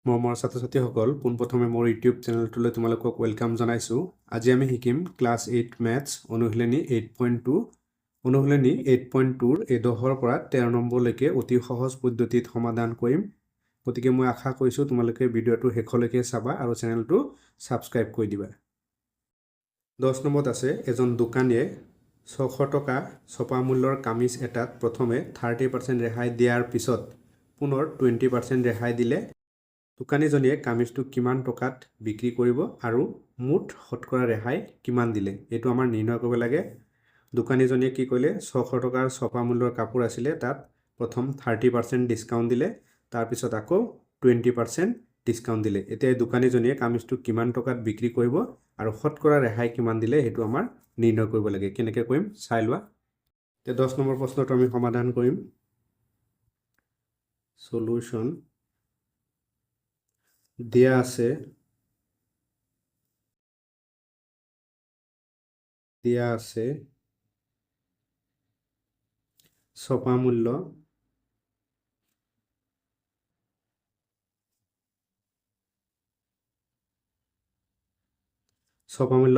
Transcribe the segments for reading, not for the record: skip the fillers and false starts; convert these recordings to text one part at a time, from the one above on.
মৰমৰ ছাত্ৰ-ছাত্ৰীসকল পোনপ্ৰথমে মোৰ ইউটিউব চেনেলটোলৈ তোমালোকক ৱেলকাম জনাইছোঁ। আজি আমি শিকিম ক্লাছ 8 মেথছ অনুশীলনী 8.2 অনুশীলনী 8.2ৰ 10ৰ পৰা 13 নম্বৰলৈকে অতি সহজ পদ্ধতিত সমাধান কৰিম। গতিকে মই আশা কৰিছোঁ তোমালোকে ভিডিঅ'টো শেষলৈকে চাবা আৰু চেনেলটো ছাবস্ক্ৰাইব কৰি দিবা। 10 নম্বৰত আছে এজন দোকানীয়ে 600 টকা ছপা মূল্যৰ কামিজ এটাত প্ৰথমে 30% ৰেহাই দিয়াৰ পিছত পুনৰ 20% ৰেহাই দিলে। দোকানীজনীয়ে কামিজটো কিমান টকাত বিক্ৰী কৰিব আৰু মুঠ শতকৰা ৰেহাই কিমান দিলে এইটো আমাৰ নিৰ্ণয় কৰিব লাগে। দোকানীজনীয়ে কি কৰিলে 600 টকাৰ ছপা মূল্যৰ কাপোৰ আছিলে তাত প্ৰথম 30% ডিছকাউণ্ট দিলে, তাৰপিছত আকৌ 20% ডিছকাউণ্ট দিলে। এতিয়া এই দোকানীজনীয়ে কামিজটো কিমান টকাত বিক্ৰী কৰিব আৰু শতকৰা ৰেহাই কিমান দিলে সেইটো আমাৰ নিৰ্ণয় কৰিব লাগে। কেনেকৈ কৰিম চাই লোৱা। এতিয়া 10 নম্বৰ প্ৰশ্নটো আমি সমাধান কৰিম। সলিউশ্যন দিয়া আছে ছপা মূল্য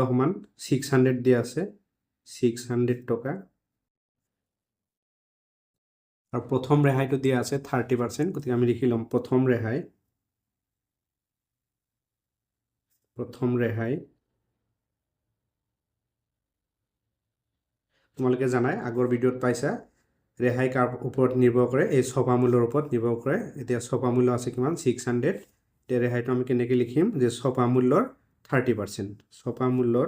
সমান 600 দিয়া আছে 600 টকা আৰু প্ৰথম ৰেহাইটো দিয়া আছে 30%। গতিকে আমি লিখি ল'ম প্ৰথম ৰেহাই তোমালোকে জানাই আগৰ ভিডিঅ'ত পাইছা ৰেহাই কাৰ ওপৰত নিৰ্ভৰ কৰে, এই ছপা মূল্যৰ ওপৰত নিৰ্ভৰ কৰে। এতিয়া ছপা মূল্য আছে কিমান 600। এতিয়া ৰেহাইটো আমি কেনেকৈ লিখিম যে ছপা মূল্যৰ 30%। ছপা মূল্যৰ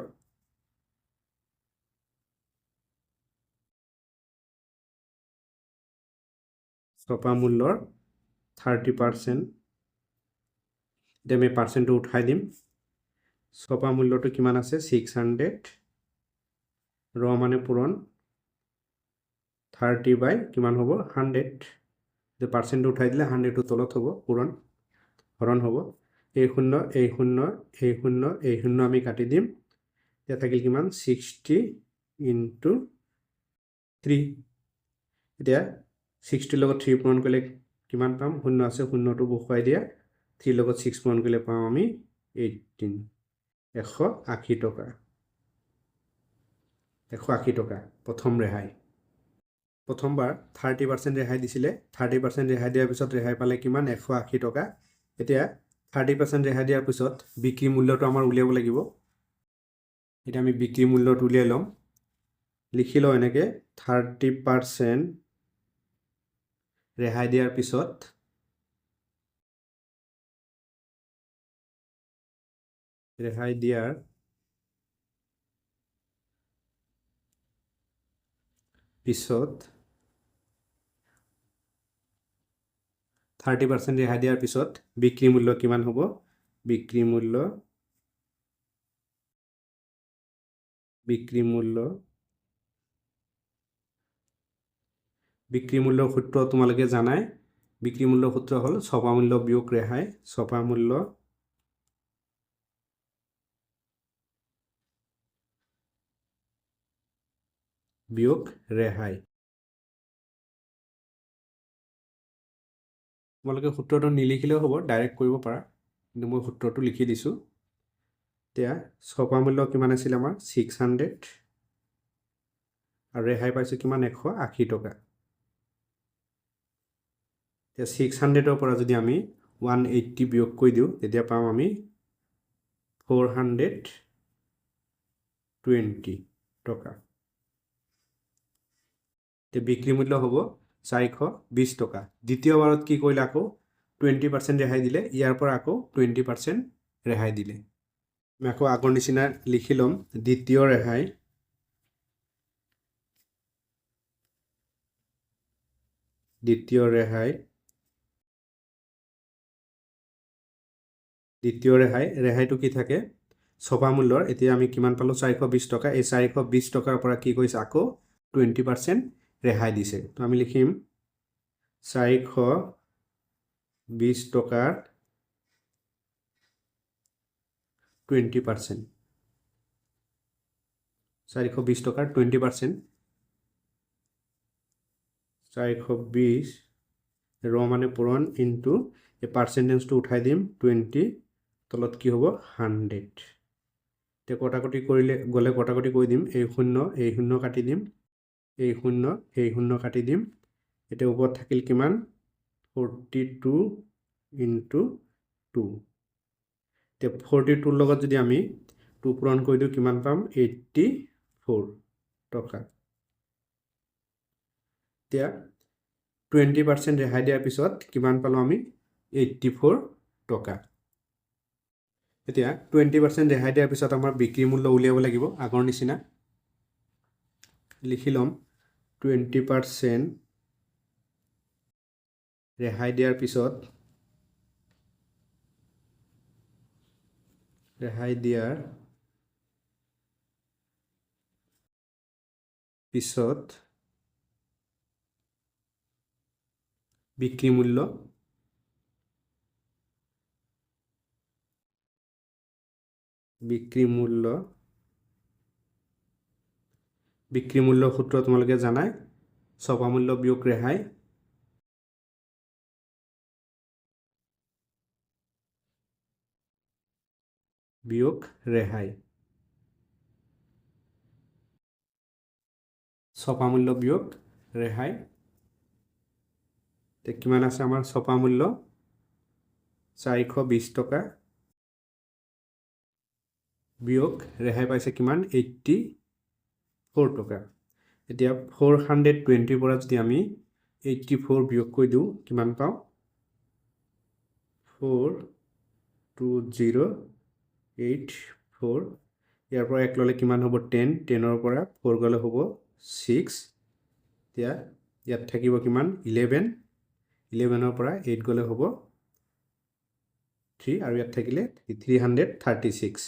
30%। এতিয়া আমি পাৰ্চেণ্টটো উঠাই দিম। ছপা মূল্যটো কিমান আছে 600 ৰ মানে পূৰণ 30 বাই কিমান হ'ব 100। যে পাৰ্চেণ্টটো উঠাই দিলে 100টো তলত হ'ব, পূৰণ হৰণ হ'ব। এই শূন্য আমি কাটি দিম। এতিয়া থাকিল কিমান 60 × 3। এতিয়া 60ৰ লগত 3 পূৰণ কৰিলে কিমান পাম, শূন্য আছে শূন্যটো বহুৱাই দিয়া, 3ৰ লগত 6 পূৰণ কৰিলে পাওঁ আমি 18। 180 টকা। 180 টকা প্ৰথম ৰেহাই। প্ৰথমবাৰ 30% ৰেহাই দিছিলে, 30% ৰেহাই দিয়াৰ পিছত ৰেহাই পালে কিমান 180 টকা। এতিয়া 30% ৰেহাই দিয়াৰ পিছত বিক্ৰী মূল্যটো আমাৰ উলিয়াব লাগিব। এতিয়া আমি বিক্ৰী মূল্যটো উলিয়াই ল'ম। লিখি লওঁ এনেকৈ 30% ৰেহাই দিয়াৰ পিছত 30% ৰেহাই দিয়াৰ পিছত বিক্ৰী মূল্য কিমান হ'ব, বিক্ৰী মূল্য সূত্ৰ তোমালোকে জানাই। বিক্ৰী মূল্যৰ সূত্ৰ হ'ল ছপা মূল্য বিয়োগ ৰেহাই। ছপা মূল্য বিয়োগ ৰেহাই। তোমালোকে সূত্ৰটো নিলিখিলেও হ'ব, ডাইৰেক্ট কৰিব পাৰা, কিন্তু মই সূত্ৰটো লিখি দিছোঁ। এতিয়া ছপা মূল্য কিমান আছিল আমাৰ 600 আৰু ৰেহাই পাইছোঁ কিমান 180 টকা। এতিয়া 600ৰ পৰা যদি আমি 180 বিয়োগ কৰি দিওঁ তেতিয়া পাম আমি 420 টকা। এতিয়া বিক্ৰী মূল্য হ'ব 420 টকা। দ্বিতীয়বাৰত কি কৰিলে আকৌ 20% ৰেহাই দিলে, ইয়াৰ পৰা আকৌ 20% ৰেহাই দিলে। আমি আকৌ আগৰ নিচিনা লিখি ল'ম দ্বিতীয় ৰেহাই ৰেহাইটো কি থাকে ছপা মূল্যৰ। এতিয়া আমি কিমান পালোঁ 420 টকা। এই 420 টকাৰ পৰা কি কৰিছে আকৌ 20% ৰেহাই দিছে। তো আমি লিখিম 420 টকাৰ 20%। 420 টকাৰ 20%। 420 ৰ মানে পূৰণ ইনটু এই পাৰ্চেণ্টেজটো উঠাই দিম 20 তলত কি হ'ব 100 তে কটাকটি কৰিলে গ'লে কটাকটি কৰি দিম এই শূন্য কাটি দিম এই শূন্য কাটি দিম এতিয়া ওপৰত থাকিল কিমান 42 into 2 তে 42 লগত যদি আমি 2 পূৰণ কৰি দিওঁ কিমান পাম 84 টকা এতিয়া 20% ৰেহাই দিয়াৰ পিছত কিমান পালো আমি 84 টকা এতিয়া 20% ৰেহাই দিয়াৰ পিছত আমাৰ বিক্ৰী মূল্য উলিয়াব লাগিব আগৰ নিচিনা লিখি লম 20% ৰেহাই দিয়াৰ পিছত বিক্ৰী মূল্য সূত্ৰ তোমালোকে জানাই ছপা মূল্য বিয়োগ ৰেহাই ছপা মূল্য বিয়োগ ৰেহাই তে কিমান আছে আমাৰ ছপা মূল্য 420 টকা বিয়োগ ৰেহাই পাইছে কিমান 84 টকা এতিয়া 420 পৰা যদি আমি 84 বিয়োগ কৰি দিওঁ কিমান পাওঁ 42084 ইয়াৰ পৰা 1 ললে কিমান হ'ব 10 10ৰ পৰা 4 গলে হ'ব 6 এতিয়া ইয়াত থাকিব কিমান 11 11ৰ পৰা 8 গলে হ'ব 3 আৰু ইয়াত থাকিলে 336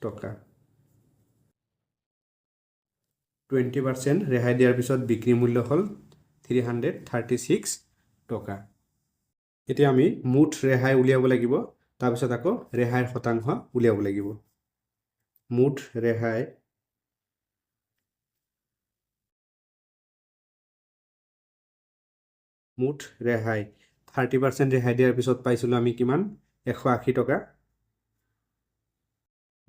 টকা 20% ৰেহাই দিয়াৰ পিছত বিক্ৰী মূল্য হ'ল 336 টকা এতিয়া আমি মুঠ ৰেহাই উলিয়াব লাগিব তাৰপিছত আকৌ ৰেহাইৰ শতাংশ উলিয়াব লাগিব মুঠ ৰেহাই 30% ৰেহাই দিয়াৰ পিছত পাইছিলোঁ আমি কিমান 180 টকা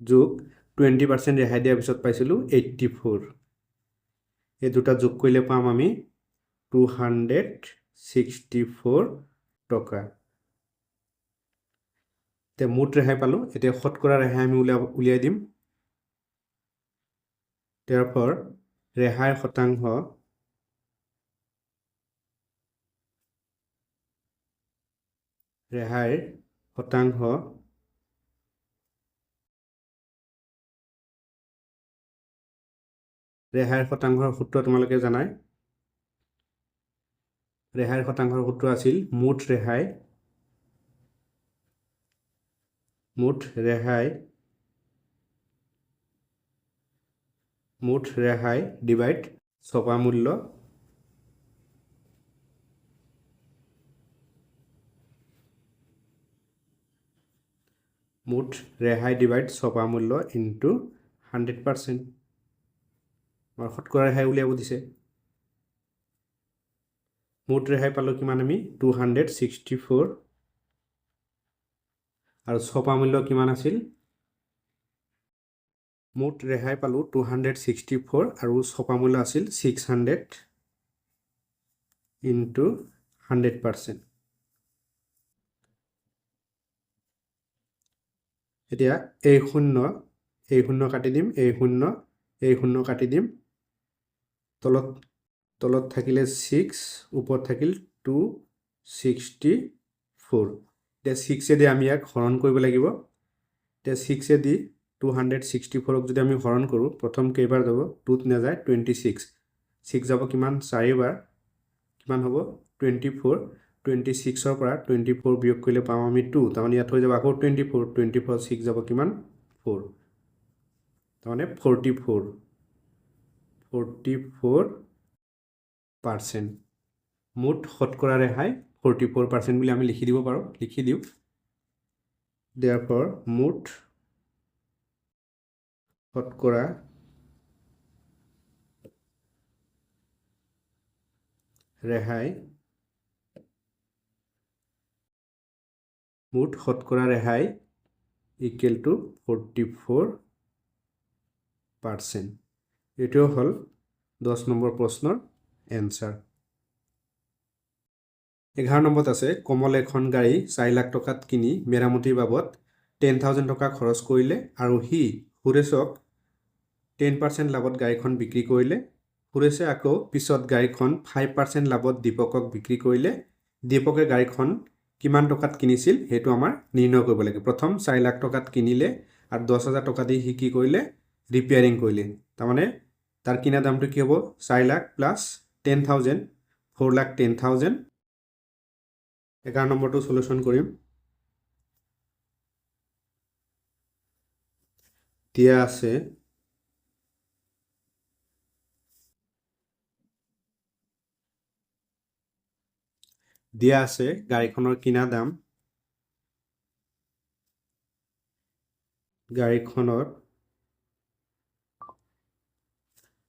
যোগ 20% ৰেহাই দিয়াৰ পিছত পাইছিলোঁ 84 এই দুটা যোগ কৰিলে পাম আমি 264 টকা তে মুঠ ৰেহাই পালোঁ এতিয়া শতকৰা ৰেহাই আমি উলিয়াই দিম therefore ৰেহাইৰ শতাংশ ৰেহাইৰ শতাংশৰ সূত্ৰ তোমালোকে জানাই ৰেহাইৰ শতাংশৰ সূত্ৰ আছিল মুঠ ৰেহাই ডিভাইড ছপা মূল্য মুঠ ৰেহাই ডিভাইড ছপা মূল্য ইনটু 100% আমাৰ শতকৰা ৰেহাই উলিয়াব দিছে মুঠ ৰেহাই পালোঁ কিমান আমি 264 আৰু ছপা মূল্য কিমান আছিল মুঠ ৰেহাই পালোঁ 264 আৰু ছপা মূল্য আছিল 600 ইনটু 100% এতিয়া এই শূন্য কাটি দিম এই শূন্য কাটি দিম তলত থাকিলে 6 ওপৰত থাকিল 264 এতিয়া 6 দি আমি ইয়াক হৰণ কৰিব লাগিব এতিয়া 6 দি 264ক যদি আমি হৰণ কৰোঁ প্ৰথম কেইবাৰ যাব 2ত নাযায় 26 6 যাব কিমান 4 বাৰ কিমান হ'ব 24 26ৰ পৰা 24 বিয়োগ কৰিলে পাম আমি 2 তাৰমানে ইয়াত হৈ যাব আকৌ 24 6 যাব কিমান 4 তাৰমানে 44% মুঠ শতকৰা ৰেহাই 44% বুলি আমি লিখি দিব পাৰোঁ লিখি দিওঁ therefore মুঠ শতকৰা ৰেহাই মুঠ শতকৰা ৰেহাই ইকুৱেল টু 44%. এইটোও হ'ল 10 নম্বৰ প্ৰশ্নৰ এনসাৰ. 11 নম্বৰত আছে কমল এখন গাড়ী 4 লাখ টকাত কিনি মেৰামতিৰ বাবদ 10,000 টকা খৰচ কৰিলে আৰু সি সুৰেশক 10% লাভত গাড়ীখন বিক্ৰী কৰিলে. সুৰেশে আকৌ পিছত গাড়ীখন 5% লাভত দীপকক বিক্ৰী কৰিলে. দীপকে গাড়ীখন কিমান টকাত কিনিছিল সেইটো আমাৰ নিৰ্ণয় কৰিব লাগে. প্ৰথম 4 লাখ টকাত কিনিলে আৰু 10,000 টকা দি সি কি কৰিলে ৰিপেয়াৰিং কৰিলে. তাৰমানে তাৰ কিনা দামটো কি হ'ব 4 লাখ প্লাস 10,000 4,10,000. 11 নম্বৰটো সলিউশন কৰিম. দিয়া আছে গাড়ীখনৰ কিনা দাম গাড়ীখনৰ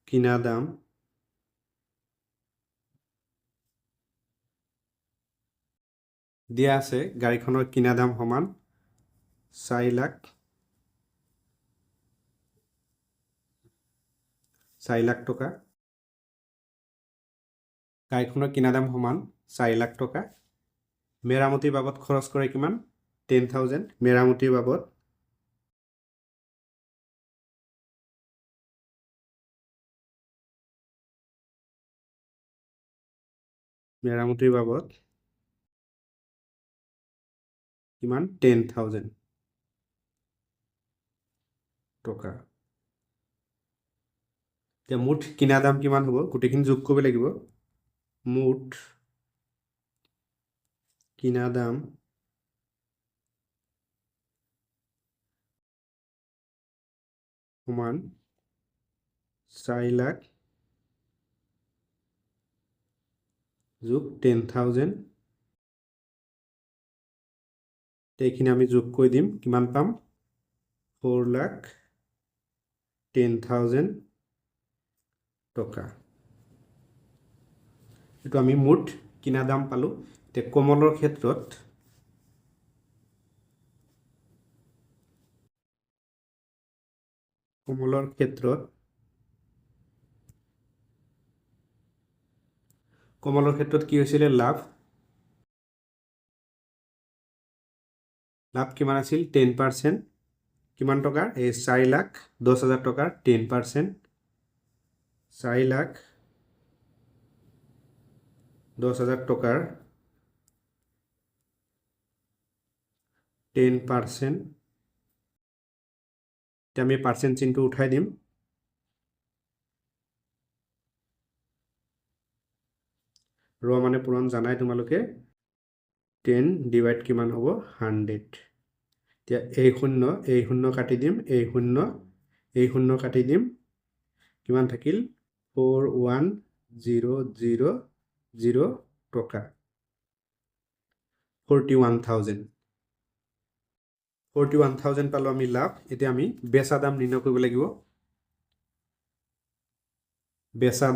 কিনা দাম দিয়া আছে গাড়ীখনৰ কিনা দাম সমান 4 লাখ টকা. গাড়ীখনৰ কিনা দাম সমান 4 লাখ টকা. মেৰামতিৰ বাবদ খৰচ কৰে কিমান 10,000. মেৰামতিৰ বাবদ কিমান 10,000 টকা. এতিয়া মুঠ কিনা দাম কিমান হ'ব গোটেইখিনি যোগ কৰিব লাগিব. মুঠ কিনা দাম সমান 4 লাখ যোগ 10,000. এইখিনি আমি যোগ কৰি দিম কিমান পাম 4,10,000 টকা. এইটো আমি মুঠ কিনা দাম পালো. তে কমলৰ ক্ষেত্ৰত কি হৈছিলে লাভ কিমান আছিল 10%. কিমান টকাৰ এই 4,10,000 টকাৰ 10%. 4,10,000 টকাৰ 10%. এতিয়া আমি পাৰ্চেণ্ট চিনটো উঠাই দিম. ৰ মানে পূৰণ জানাই তোমালোকে 10 ডিভাইড কিমান হ'ব 100. এতিয়া এই শূন্য কাটি দিম এই শূন্য কাটি দিম কিমান থাকিল 41,000 টকা. 41,000 পালো আমি লাভ. এতিয়া আমি বেচা দাম নিৰ্ণয় কৰিব লাগিব. বেচা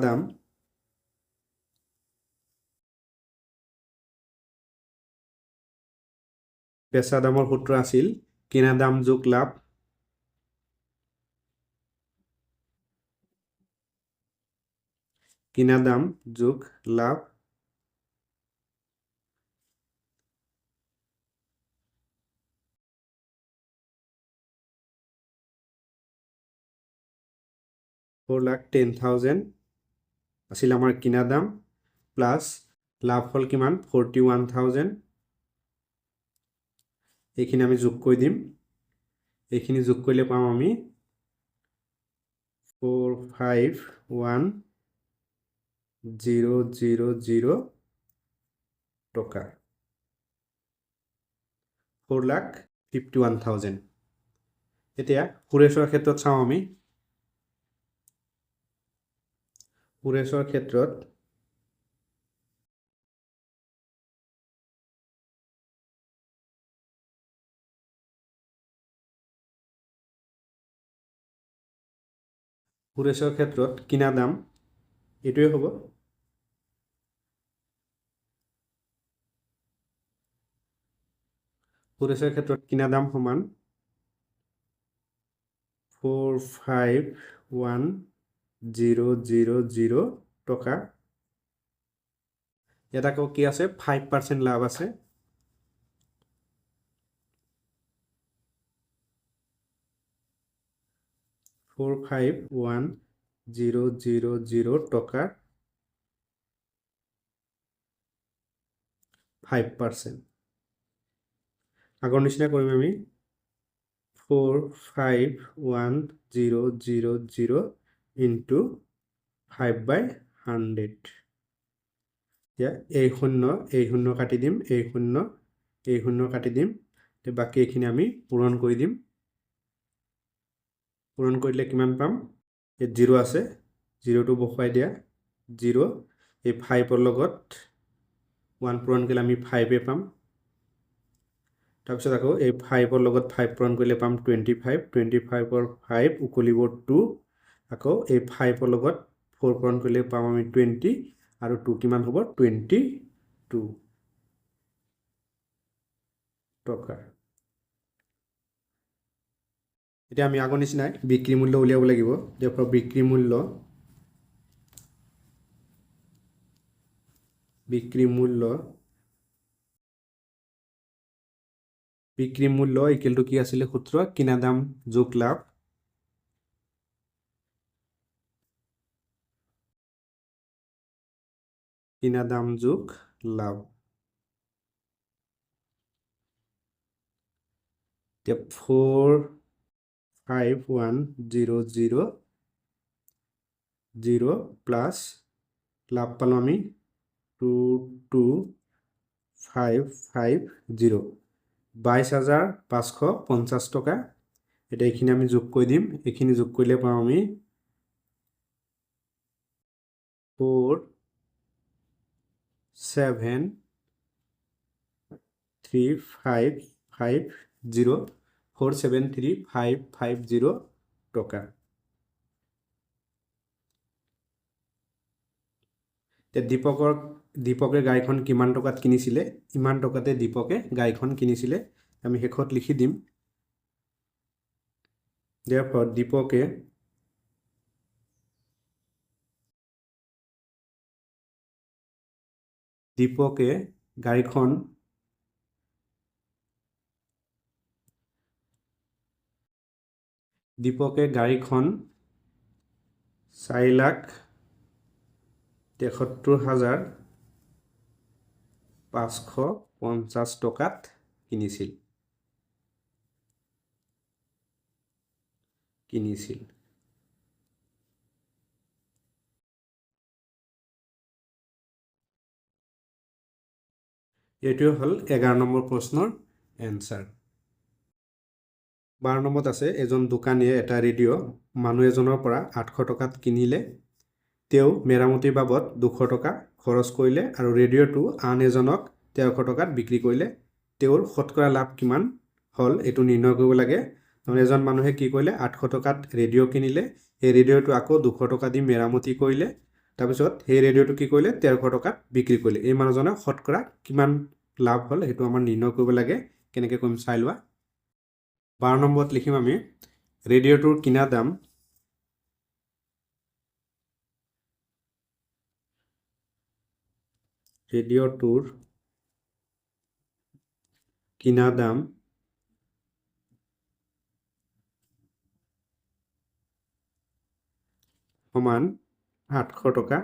দামৰ সূত্ৰ আছিল কিনা দাম যোগ লাভ কিনা দাম যোগ লাভ $4,10,000 আছিল আমাৰ কিনা দাম প্লাস লাভ হল কিমান 41,000. এইখিনি আমি যোগ কৰি দিম. এইখিনি যোগ কৰিলে পাম আমি 45,1,000 টকা. 4,51,000. এতিয়া সুৰেশৰ ক্ষেত্ৰত চাওঁ আমি. সুৰেশৰ ক্ষেত্ৰত কিনা দাম এইটোৱে হ'ব ফুৰেছৰ ক্ষেত্ৰত কিনা দাম সমান 451,000 টকা। ইয়াত আকৌ কি আছে 5% লাভ আছে। $45,100 টকাৰ 5%। আগৰ নিচিনা কৰিম আমি 451,000 ইনটু 5/100। এতিয়া এই শূন্য কাটি দিম, এই শূন্য কাটি দিম, বাকী এইখিনি আমি পূৰণ কৰি দিম। পূৰণ কৰিলে কিমান পাম? ইয়াত 0 আছে, 0টো বহুৱাই দিয়া, 0 এই 5ৰ লগত 1 পূৰণ কৰিলে আমি 5 পাম। তাৰপিছত আকৌ এই 5ৰ লগত 5 পূৰণ কৰিলে পাম 25, 25ৰ 5 = 2, আকৌ এই 5ৰ লগত 4 পূৰণ কৰিলে পাম আমি 20 আৰু 2 কিমান হ'ব 22 টকা। এতিয়া আমি আগৰ নিচিনাই বিক্ৰী মূল্য উলিয়াব লাগিব। therefore বিক্ৰী মূল্য ইকুৱেল টু কি আছিলে সূত্ৰ? কিনা দাম যোগ লাভ। কিনা দাম যোগ লাভ। এতিয়া 451,000 প্লাছ লাভ পালোঁ আমি 22,550, 22,550 টকা। এতিয়া এইখিনি আমি যোগ কৰি দিম, এইখিনি যোগ কৰিলে পাওঁ আমি 473,550 টকা। দীপকে গাড়ীখন কিমান টকাত কিনিছিলে? ইমান টকাতে দীপকে গাড়ীখন কিনিছিলে। আমি শেষত লিখি দিম। therefore দীপকে গাড়ীখন 4,73,550 টকাত কিনিছিল। এইটোৱে হ'ল 11 নম্বৰ প্ৰশ্নৰ এনচাৰ। 12 নম্বৰত আছে এজন দোকানীয়ে এটা ৰেডিঅ' মানুহ এজনৰ পৰা 800 টকাত কিনিলে। তেওঁ মেৰামতিৰ বাবদ 200 টকা খৰচ কৰিলে আৰু ৰেডিঅ'টো আন এজনক 1300 টকাত বিক্ৰী কৰিলে। তেওঁৰ শতকৰা লাভ কিমান হ'ল এইটো নিৰ্ণয় কৰিব লাগে। এজন মানুহে কি কৰিলে 800 টকাত ৰেডিঅ' কিনিলে, সেই ৰেডিঅ'টো আকৌ 200 টকা দি মেৰামতি কৰিলে, তাৰপিছত সেই ৰেডিঅ'টো কি কৰিলে 1300 টকাত বিক্ৰী কৰিলে। এই মানুহজনৰ শতকৰা কিমান লাভ হ'ল সেইটো আমাৰ নিৰ্ণয় কৰিব লাগে। কেনেকৈ কৰিম চাই লোৱা। 12 নম্বৰত লিখিম আমি ৰেডিঅ'টোৰ কিনা দাম সমান 800 টকা।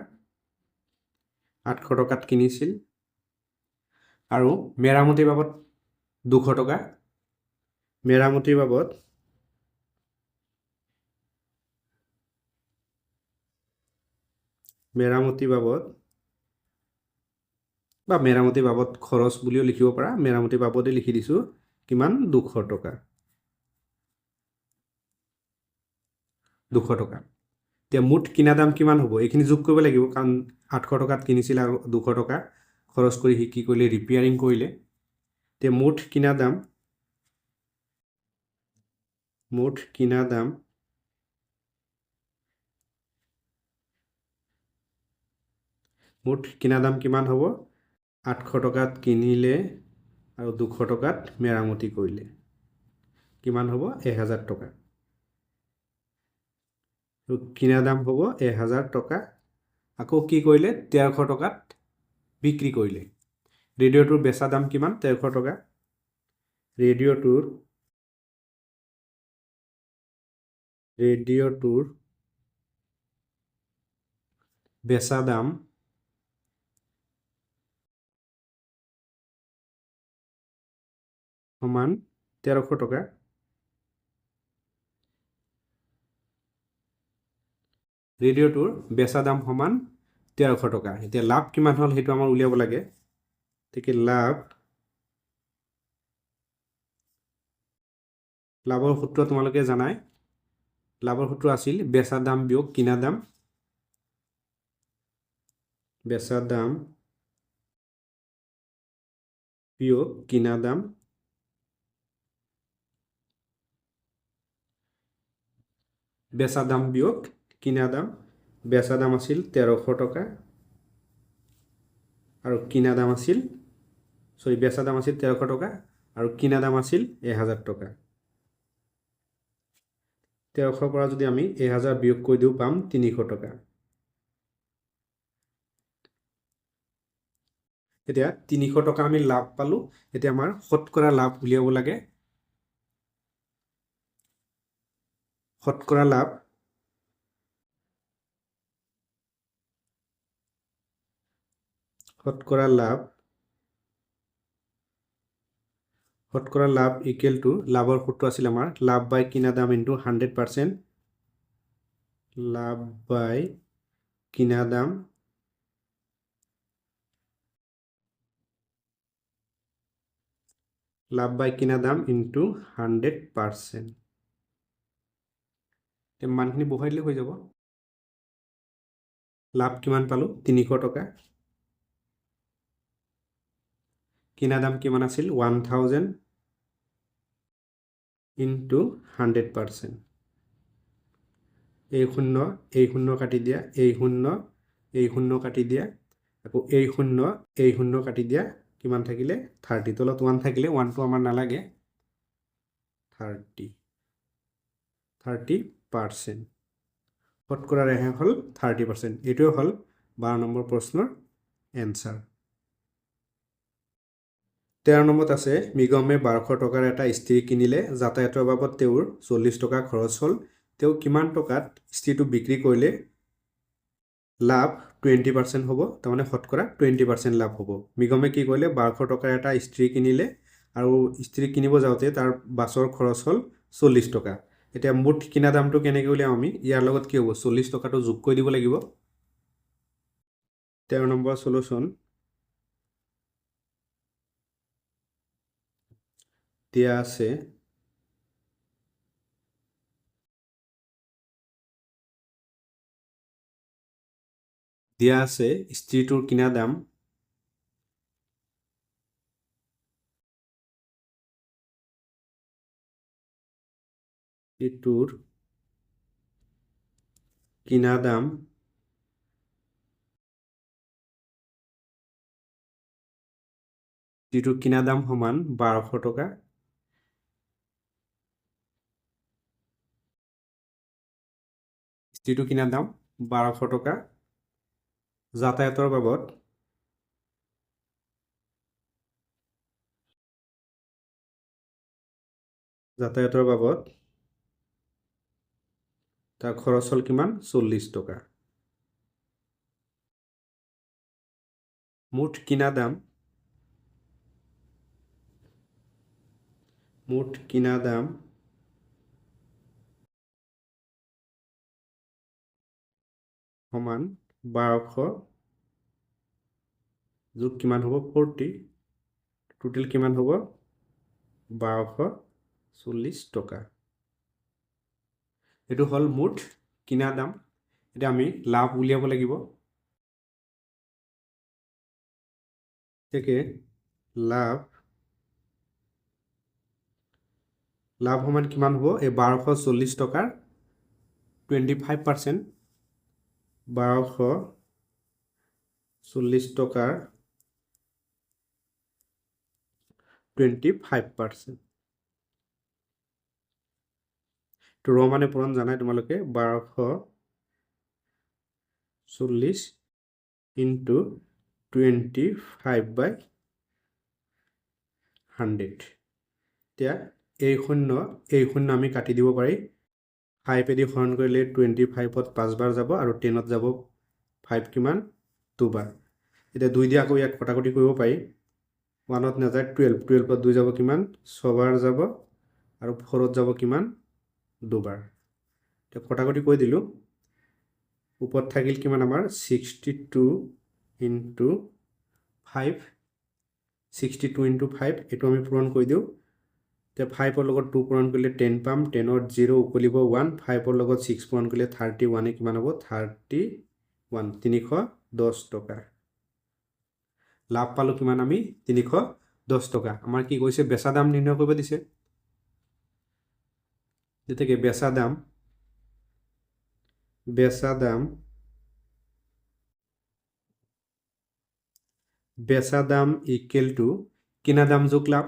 800 টকাত কিনিছিল আৰু মেৰামতিৰ বাবদ 200 টকা। মেৰামতিৰ বাবদ বা মেৰামতিৰ বাবদ খৰচ বুলিও লিখিব পাৰা। মেৰামতিৰ বাবদে লিখি দিছোঁ কিমান 200 টকা। 200 টকা। এতিয়া মুঠ কিনা দাম কিমান হ'ব এইখিনি যোগ কৰিব লাগিব, কাৰণ 800 টকাত কিনিছিল আৰু 200 টকা খৰচ কৰি কি কৰিলে ৰিপেয়াৰিং কৰিলে। এতিয়া মুঠ কিনা দাম কিমান হ'ব? 800 টকাত কিনিলে আৰু 200 টকাত মেৰামতি কৰিলে কিমান হ'ব 1000 টকা আৰু কিনা দাম হ'ব 1000 টকা আকৌ কি কৰিলে 1300 টকাত বিক্ৰী কৰিলে ৰেডিঅ'টোৰ বেচা দাম কিমান 1300 টকা ৰেডিঅ'টোৰ বেচা দাম সমান 1300 টকা ৰেডিঅ'টোৰ বেচা দাম সমান 1300 টকা এতিয়া লাভ কিমান হ'ল সেইটো আমাৰ উলিয়াব লাগে ঠিক লাভৰ সূত্ৰ তোমালোকে জানাই লাভৰ সূত্ৰ আছিল বেচা দাম বিয়োগ কিনা দাম বেচা দাম বিয়োগ কিনা দাম বেচা দাম বিয়োগ কিনা দাম বেচা দাম আছিল 1300 টকা আৰু কিনা দাম আছিল বেচা দাম আছিল 1300 টকা আৰু কিনা দাম আছিল 1000 টকা 1300 পৰা যদি আমি 1000 বিয়োগ কৰি দিও পাম 300 টকা এতিয়া 300 টকা আমি লাভ পালো এতিয়া আমাৰ শতকৰা লাভ উলিয়াব লাগে শতকৰা লাভ ইকুৱেল টু লাভৰ সূত্ৰ আছিল আমাৰ লাভ বাই কিনা দাম ইনটু 100% লাভ বাই কিনা দাম ইনটু 100% মানখিনি বহাই দিলে হৈ যাব লাভ কিমান পালো 300 টকা কিনা দাম কিমান আছিল 1000 ইনটু 100% এই শূন্য কাটি দিয়া এই শূন্য কাটি দিয়া আকৌ এই শূন্য কাটি দিয়া কিমান থাকিলে 30 তলত 1 থাকিলে 1 টো আমাৰ নালাগে 30% শতকৰা ৰেহাই হ'ল 30% এইটোৱে হ'ল 12 নম্বৰ প্ৰশ্নৰ এনসাৰ 13 নম্বৰত আছে মৃগমে 1200 টকাৰ এটা ইস্ত্ৰি কিনিলে যাতায়াতৰ বাবদ তেওঁৰ 40 টকা খৰচ হ'ল তেওঁ কিমান টকাত ইস্ত্ৰিটো বিক্ৰী কৰিলে লাভ 20% হ'ব তাৰমানে শতকৰা 20% লাভ হ'ব মৃগমে কি কৰিলে 1200 টকাৰ এটা ইস্ত্ৰি কিনিলে আৰু ইস্ত্ৰি কিনিব যাওঁতে তাৰ বাছৰ খৰচ হ'ল 40 টকা এতিয়া মুঠ কিনা দামটো কেনেকৈ উলিয়াম আমি ইয়াৰ লগত কি হ'ব 40 টকাটো যোগ কৰি দিব লাগিব 13 নম্বৰ সলিউশন দিয়া আছে ইস্ত্ৰিটোৰ কিনা দাম ইস্ত্ৰিটোৰ কিনা দাম সমান 1200 টকা ইস্ত্ৰিটোৰ কিনা দাম 1200 টকা যাতায়াতৰ বাবদ তাৰ খৰচ হ'ল কিমান 40 টকা মুঠ কিনা দাম সমান 1200 যোগ কিমান হ'ব 40 টোটেল কিমান হ'ব 1240 টকা এটো হল মুঠ কিনা দাম এটা আমি লাভ উলিয়াব লাগিব থেকে লাভ সমান কিমান হ'ব এই 1240 টকাৰ 25% 1240 টকাৰ 25%. তো ৰ মানে পূৰণ জানাই তোমালোকে 1240 into 25/100. এতিয়া এই শূন্য আমি কাটি দিব পাৰি 5 এদি হৰণ কৰিলে 25ত 5 বাৰ যাব আৰু 10ত যাব 5 কিমান 2 বাৰ এতিয়া 2 দি আকৌ ইয়াক কটাকটি কৰিব পাৰি 1ত নাযায় 12ত 2 যাব কিমান 6 বাৰ যাব আৰু 4ত যাব কিমান 2 বাৰ এতিয়া কটাকটি কৰি দিলো ওপৰত থাকিল কিমান আমাৰ 62 into 5 62 into 5 এটো আমি পূৰণ কৰি দিও তে 5 ৰ লগত 2 পূৰণ কৰিলে 10 পাম 10ত 0 উকলিব 1 5 ৰ লগত 6 পূৰণ কৰিলে 31 এ কিমান হ'ব 31 310 টকা লাভ পালো কিমান আমি 310 টকা আমাৰ কি কৈছে বেচা দাম নিৰ্ণয় কৰিব দিছে যেতেকে বেচা দাম ইকুৱেল টু কিনা দাম যোগ লাভ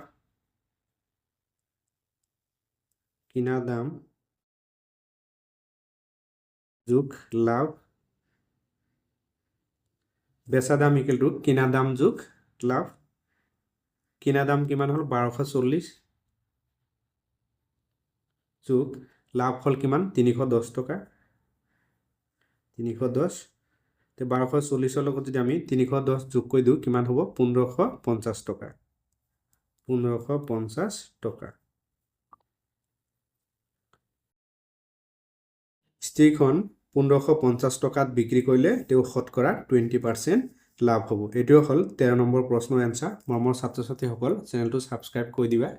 কিনা দাম যোগ লাভ বেচা দাম ইকুৱেল টু কিনা দাম যোগ লাভ কিনা দাম কিমান হল 1240 যোগ লাভ হল কিমান 310 টকা 310 তে 1240 ৰ লগত যদি আমি 310 যোগ কৰি দিও কিমান হ'ব 1550 টকা 1550 টকা ষ্টিকখন 1550 টকাত বিক্ৰী কৰিলে তেও শতকৰা 20% লাভ হ'ব এটো হল 13 নম্বৰ প্ৰশ্নৰ এনসাৰ মৰমৰ ছাত্ৰ ছাত্ৰীসকল চেনেলটো সাবস্ক্ৰাইব কৰি দিবা